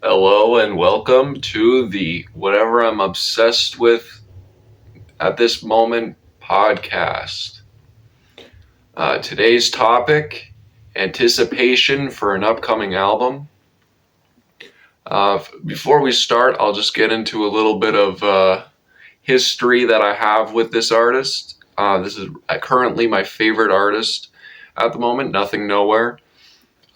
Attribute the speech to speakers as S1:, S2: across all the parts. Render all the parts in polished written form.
S1: Hello and welcome to the Whatever I'm Obsessed With at This Moment podcast. Today's topic, anticipation for an upcoming album. Before we start, I'll just get into a little bit of history that I have with this artist. This is currently my favorite artist at the moment, Nothing Nowhere.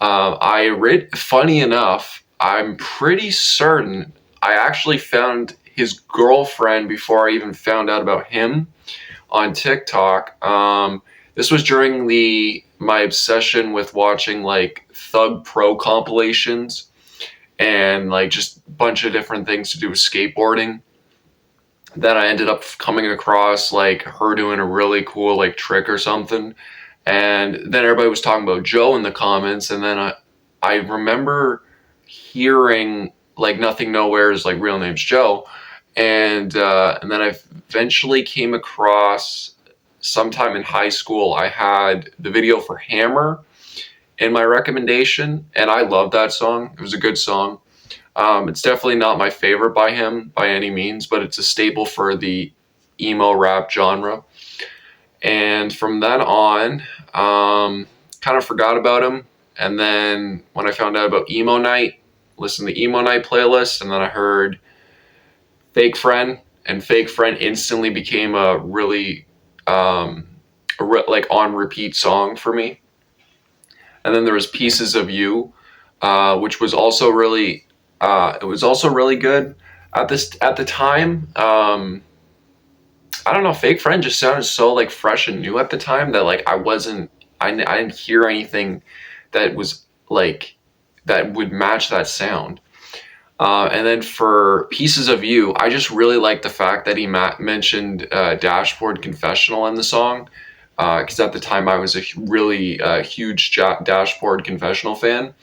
S1: Funny enough, I'm pretty certain I actually found his girlfriend before I even found out about him on TikTok. This was during my obsession with watching like Thug Pro compilations and like just a bunch of different things to do with skateboarding. Then I ended up coming across like her doing a really cool like trick or something, and then everybody was talking about Joe in the comments, and then I remember hearing like Nothing Nowhere's like real name's Joe, and then I eventually came across sometime in high school. I had the video for Hammer in my recommendation, and I loved that song. It was a good song. It's definitely not my favorite by him by any means, but it's a staple for the emo rap genre. And from then on, kind of forgot about him. And then when I found out about Emo Night, listened to the Emo Night playlist, and then I heard Fake Friend, and Fake Friend instantly became a really like on repeat song for me. And then there was Pieces of You, which was also really it was also really good at the time. I don't know. Fake Friend just sounded so like fresh and new at the time that like I didn't hear anything that was like that would match that sound. And then for Pieces of You, I just really like the fact that he mentioned Dashboard Confessional in the song. Because at the time I was a really huge Dashboard Confessional fan.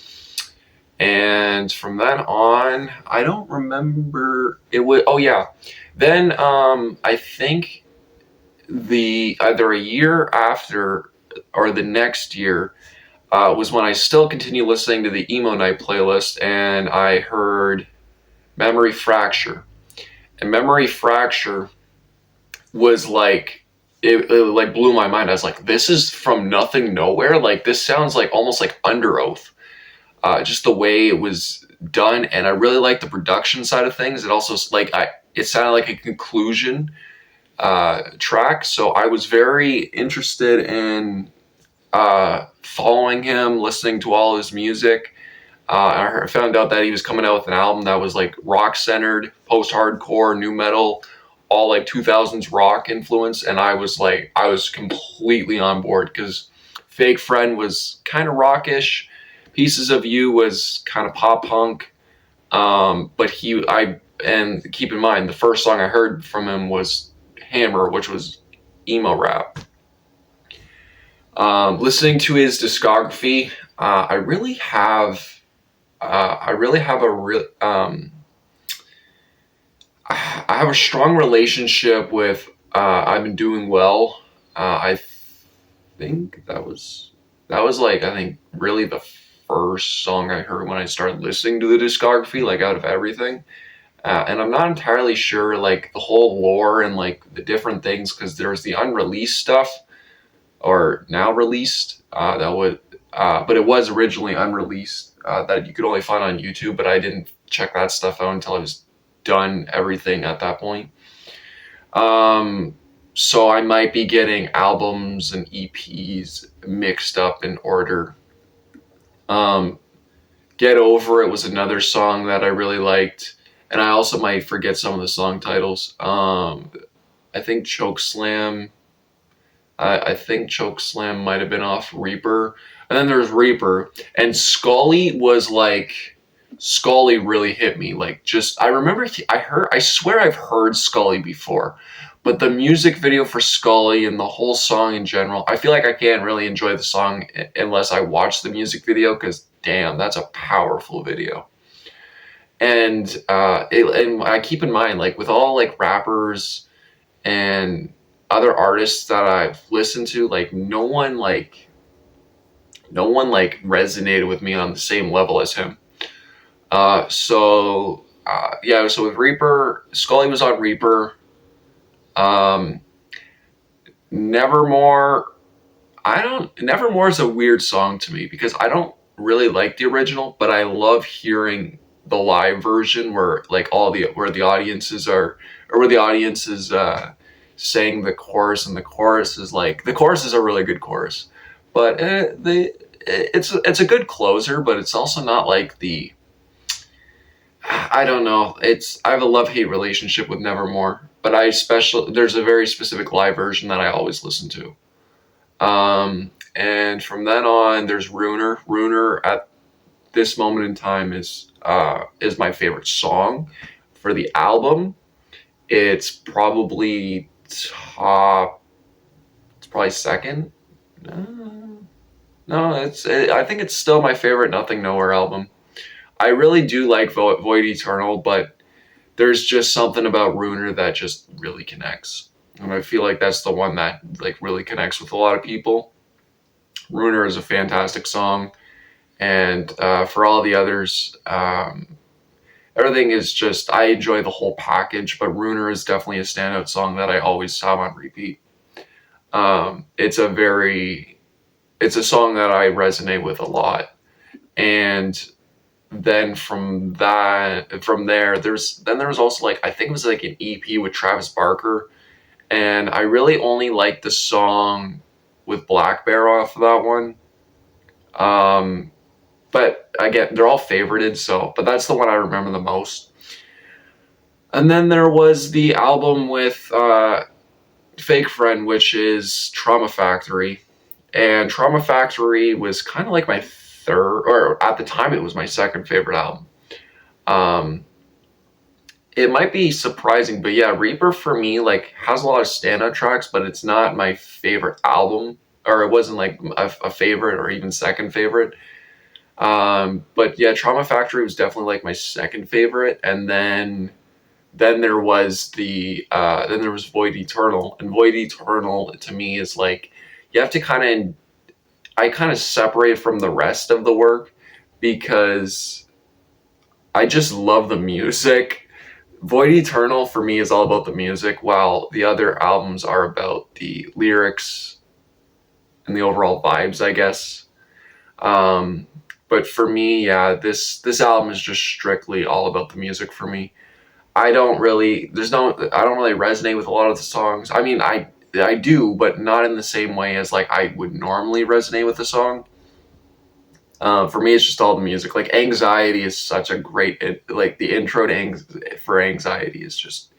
S1: And from then on, I don't remember it was. Oh yeah, then I think the either a year after or the next year was when I still continued listening to the Emo Night playlist, and I heard Memory Fracture. And Memory Fracture was like it like blew my mind. I was like, this is from Nothing Nowhere. Like this sounds like almost like Under Oath. Just the way it was done, and I really like the production side of things. It also it sounded like a conclusion track, so I was very interested in following him, listening to all his music. I found out that he was coming out with an album that was like rock centered, post hardcore, new metal, all like 2000s rock influence, and I was completely on board because Fake Friend was kind of rockish. Pieces of You was kind of pop punk, and keep in mind the first song I heard from him was Hammer, which was emo rap. Listening to his discography, I really have a real, I have a strong relationship with I've Been Doing Well. I think that was like I think really the first song I heard when I started listening to the discography, like out of everything. And I'm not entirely sure like the whole lore and like the different things because there's the unreleased stuff or now released but it was originally unreleased that you could only find on YouTube. But I didn't check that stuff out until I was done everything at that point. So I might be getting albums and EPs mixed up in order. Um, Get Over It was another song that I really liked, and I also might forget some of the song titles. I think Choke Slam. I think Choke Slam might have been off Reaper, and then there's Reaper, and Scully really hit me. Like just I remember I swear I've heard Scully before, but the music video for Scully and the whole song in general, I feel like I can't really enjoy the song unless I watch the music video because damn, that's a powerful video. And I keep in mind like with all like rappers and other artists that I've listened to, like no one like resonated with me on the same level as him. Yeah, so with Reaper, Scully was on Reaper. Um, Nevermore, Nevermore is a weird song to me because I don't really like the original, but I love hearing the live version where like all the where the audiences are or where the audience is saying the chorus, and the chorus is like the chorus is a really good chorus, but it's a good closer, but it's also not like the I don't know. I have a love hate relationship with Nevermore, but there's a very specific live version that I always listen to. And from then on, there's Runer. Runer at this moment in time is my favorite song for the album. It's probably top. It's probably second. No, no, I think it's still my favorite Nothing Nowhere album. I really do like Void Eternal, but there's just something about Runer that just really connects, and I feel like that's the one that like really connects with a lot of people. Runer is a fantastic song, and for all the others, everything is just I enjoy the whole package. But Runer is definitely a standout song that I always have on repeat. It's a very it's a song that I resonate with a lot, and then from there there was also like I think it was like an EP with Travis Barker, and I really only like the song with Black Bear off of that one. Um, but again, they're all favorited, so but that's the one I remember the most. And then there was the album with Fake Friend, which is Trauma Factory, and Trauma Factory was kind of like my third, or at the time it was my second favorite album. Um, it might be surprising, but yeah, Reaper for me like has a lot of standout tracks, but it's not my favorite album, or it wasn't like a favorite or even second favorite. But yeah, Trauma Factory was definitely like my second favorite, and then there was Void Eternal, and Void Eternal to me is like you have to I kind of separate from the rest of the work because I just love the music. Void Eternal for me is all about the music, while the other albums are about the lyrics and the overall vibes, I guess. Um, but for me, yeah, this album is just strictly all about the music for me. I don't really resonate with a lot of the songs. I mean, I do, but not in the same way as like I would normally resonate with a song. For me, it's just all the music. Like Anxiety is such a like the intro for Anxiety is just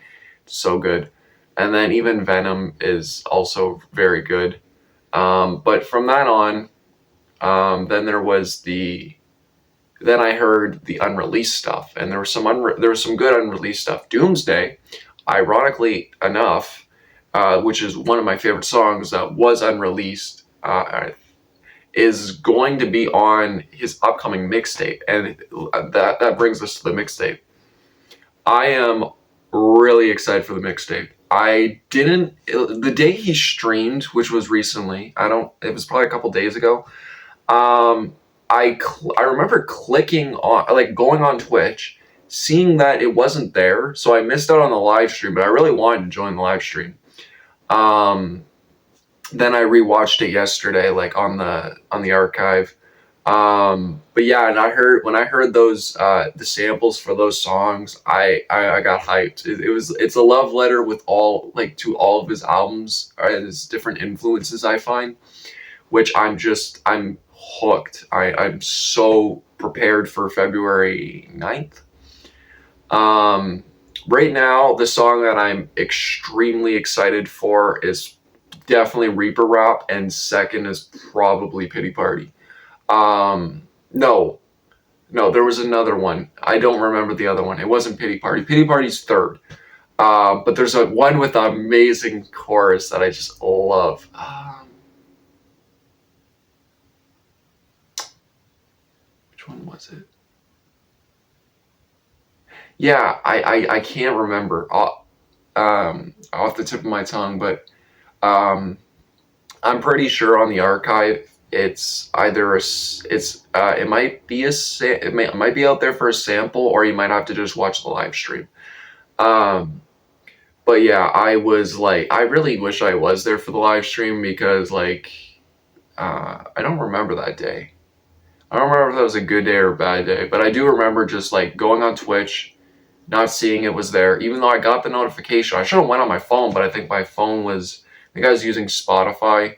S1: so good, and then even Venom is also very good. But from that on, then I heard the unreleased stuff, and there was some good unreleased stuff. Doomsday, ironically enough, which is one of my favorite songs that was unreleased, is going to be on his upcoming mixtape, and that brings us to the mixtape. I am really excited for the mixtape. I didn't the day he streamed, which was recently. I don't. It was probably a couple days ago. Um, I remember clicking on like going on Twitch, seeing that it wasn't there, so I missed out on the live stream. But I really wanted to join the live stream. Um, then I rewatched it yesterday, like on the archive. But yeah, and when I heard those the samples for those songs, I got hyped. It's a love letter with all like to all of his albums, his different influences I find, which I'm hooked. I'm so prepared for February 9th. Um, right now, the song that I'm extremely excited for is definitely Reaper Rap, and second is probably Pity Party. No, no, there was another one. I don't remember the other one. It wasn't Pity Party. Pity Party's third. But there's a one with an amazing chorus that I just love. Which one was it? Yeah, I can't remember off the tip of my tongue, but um, I'm pretty sure on the archive it's either it might be it might be out there for a sample, or you might have to just watch the live stream. Um, but yeah, I really wish I was there for the live stream, because like I don't remember that day. I don't remember if that was a good day or a bad day, but I do remember just like going on Twitch, not seeing it was there, even though I got the notification. I should have went on my phone, but I think my phone was, I think I was using Spotify,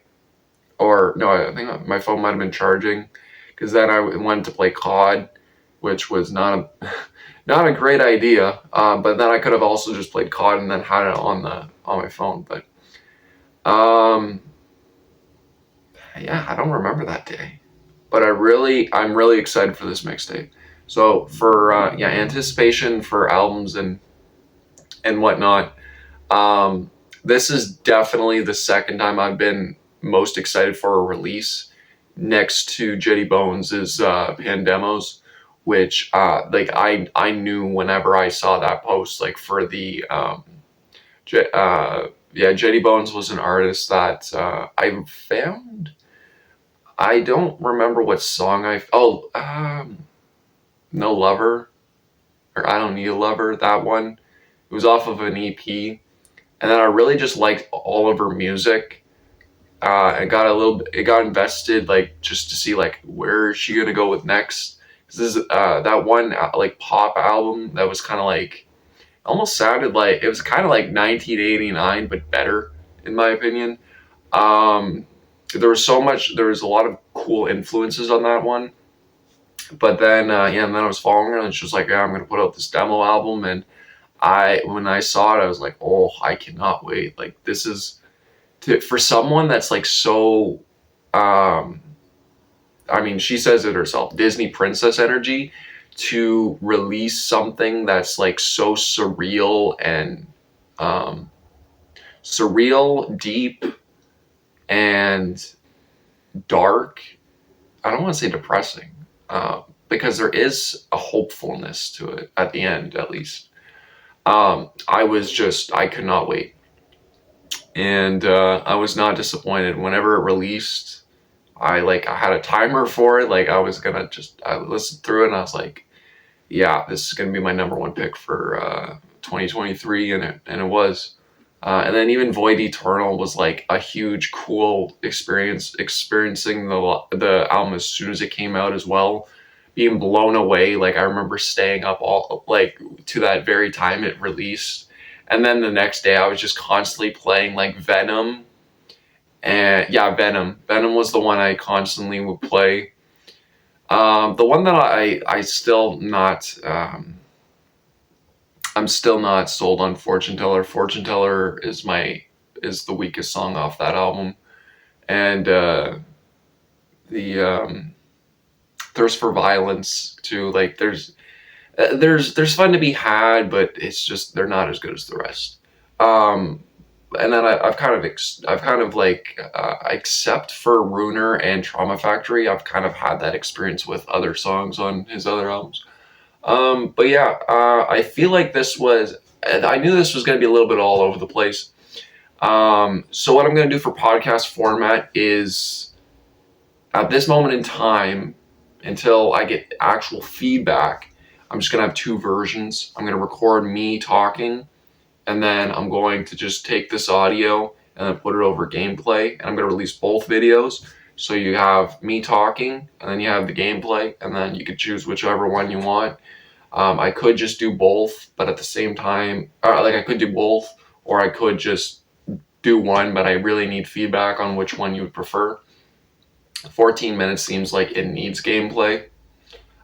S1: or no, I think my phone might have been charging, because then I wanted to play COD, which was not a not a great idea. But then I could have also just played COD and then had it on my phone. But yeah, I don't remember that day. But I'm really excited for this mixtape. So for yeah, anticipation for albums and whatnot. This is definitely the second time I've been most excited for a release, next to Jetty Bones' Pandemos, which like I knew whenever I saw that post, like for the yeah, Jetty Bones was an artist that I found. I don't remember what song No Lover, or I Don't Need a Lover, that one. It was off of an EP. And then I really just liked all of her music. It got invested, like, just to see like where is she gonna go with next. Because this is that one like pop album that was kind of like, almost sounded like it was kind of like 1989 but better, in my opinion. Um, there was a lot of cool influences on that one. But then yeah, and then I was following her, and she was like, yeah, I'm gonna put out this demo album. And when I saw it, I was like, oh, I cannot wait. Like, this is for someone that's like so I mean, she says it herself, Disney princess energy, to release something that's like so surreal and deep, and dark. I don't want to say depressing, because there is a hopefulness to it at the end, at least. I could not wait. And I was not disappointed. Whenever it released, I had a timer for it. Like, I listened through it, and I was like, yeah, this is going to be my number one pick for 2023. And it was. And then even Void Eternal was like a huge, cool experience, experiencing the album as soon as it came out as well, being blown away. Like, I remember staying up all like to that very time it released, and then the next day I was just constantly playing like Venom. And yeah, Venom was the one I constantly would play. The one that I still not I'm still not sold on Fortune Teller. Fortune Teller is the weakest song off that album. And the Thirst for Violence too. Like, there's fun to be had, but it's just, they're not as good as the rest. And then I've kind of like except for Ruiner and Trauma Factory, I've kind of had that experience with other songs on his other albums. But yeah, I feel like I knew this was going to be a little bit all over the place. So what I'm going to do for podcast format is, at this moment in time, until I get actual feedback, I'm just going to have two versions. I'm going to record me talking, and then I'm going to just take this audio and then put it over gameplay, and I'm going to release both videos. So you have me talking, and then you have the gameplay, and then you could choose whichever one you want. I could just do both, but at the same time, like, I could do both, or I could just do one, but I really need feedback on which one you would prefer. 14 minutes seems like it needs gameplay.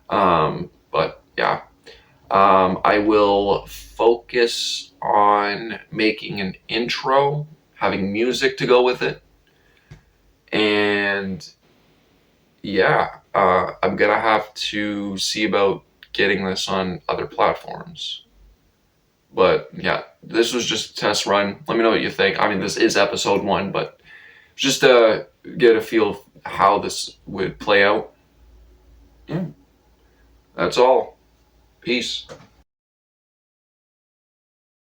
S1: But yeah, I will focus on making an intro, having music to go with it, and yeah, I'm gonna have to see about getting this on other platforms. But yeah, this was just a test run. Let me know what you think. I mean, this is episode 1, but just to get a feel of how this would play out. Yeah, that's all. Peace.